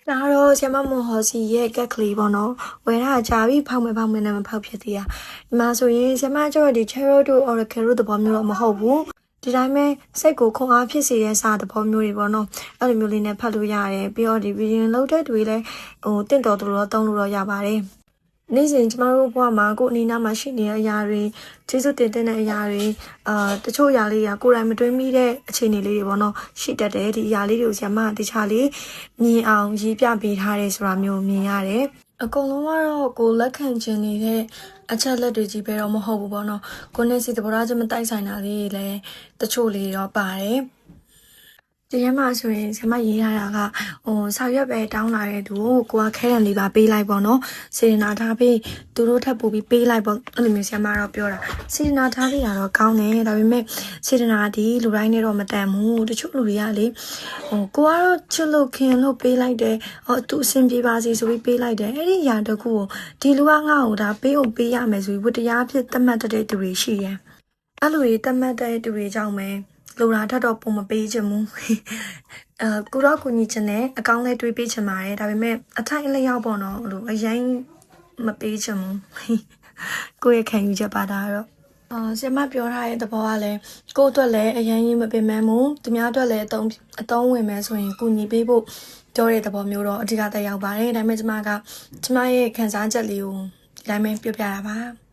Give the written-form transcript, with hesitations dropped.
ဒါတော့ဆရာမမော်ဟောစီရဲ့ကက်ကလေးပေါ့နော်ဝယ်ထားကြပြီဖောက်မယ်နဲ့မဖောက်ဖြစ်သေးရဒီမှာဆိုရင်ဆရာမကျတော့ဒီ cherry တို့ oracle တို့သဘောမျိုးတော့မဟုတ်ဘူးဒီတိုင်းပဲစိတ်ကိုခွန်အားဖြစ်စေတဲ့စာသဘောမျိုးတွေပေါ့နော်အဲ့လိုမျိုးလေးနဲ့ဖတ်လို့ရတယ်ပြီးတော့ဒီ reading လုပ်တဲ့တွေလည်းတင့်တော်သူတော့သုံးလို့တော့ရပါတယ်နေ့စဉ်ကျမတို့ဘဝမှာကိုယ်အနေနဲ့မှရှိနေတဲ့အရာတွေကျေးဇူးတင်တဲ့အရာတွေတချို့အရာလေးကကိုယ်တိုင်မတွေးမိတဲ့အခြေအနေလေးတွေပေါ့နော်ရှိတတ်တယ်ဒီအရာလေးတွေကိုဆရာမတခြားလေးမြင်အောင်ရေးပြပေးထားတယ်ဆိုတာမျိုးမြင်ရတယ်အကုန်လုံးကတော့ကိုလက်ခံခြင်းနေတဲ့အချက်လက်တွေကြီးပဲတော့မဟုတ်ဘူးပေါ့နော်ကိုနဲ့စီသဘောထားချင်းမတိုက်ဆိုင်တာလေးတွေလည်းတချို့လေးတော့ပါတယ်ဒီထဲမှာဆိုရင်ဆရာမရေးထားတာကဆောက်ရွက်ပဲတောင်းလာတဲ့သူကိုကခဲရန်လေးပါပေးလိုက်ပေါ့နော်စေရနာထားပြီးသူတို့ထပ်ပို့ပြီးပေးလိုက်ပေါ့အဲ့လိုမျိုးဆရာမတော့ပြောတာစေရနာထားပြီးတာတော့ကောင်းတယ်ဒါပေမဲ့စေရနာဒီလူတိုင်းနဲ့တော့မတန်ဘူးတချို့လူတွေကလေကိုကတော့ချစ်လို့ခင်လို့ပေးလိုက်တယ်သူအဆင်ပြေပါစေဆိုပြီးပေးလိုက်တယ်အဲ့ဒီຢာတခုကိုဒီလူကငါ့ကိုဒါပေးရမယ်ဆိုပြီးဝတ္တရားဖြစ်သတ်မှတ်တဲ့သူတွေရှိတယ်အဲ့လိုတွေသတ်မှတ်တဲ့သူတွေကြောင့်ပဲလိုတာထပ်တော့ပုံမပေးချင်ဘူးကိုတော့ကိုကြီးချင်တယ်အကောင်းလေးတွေးပေးချင်ပါတယ်ဒါပေမဲ့အထိုင်အလျောက်ပေါ့နော်လို့အရင်မပေးချင်ဘူးကိုရဲ့ခံယူချက်ပါတာတော့ဆရာမပြောထားတဲ့သဘောကလည်းကိုယ့်အတွက်လည်းအရင်ကြီးမပင်ပန်းဘူးသူများအတွက်လည်းအသုံးဝင်မယ်ဆိုရင်ကိုညီပေးဖို့ပြောတဲ့သဘောမျိုးတော့အဓိကတက်ရောက်ပါတယ်ဒါပေမဲ့ကျမရဲ့ခံစားချက်လေးကိုဒီတိုင်းပဲပြောပြတာပါ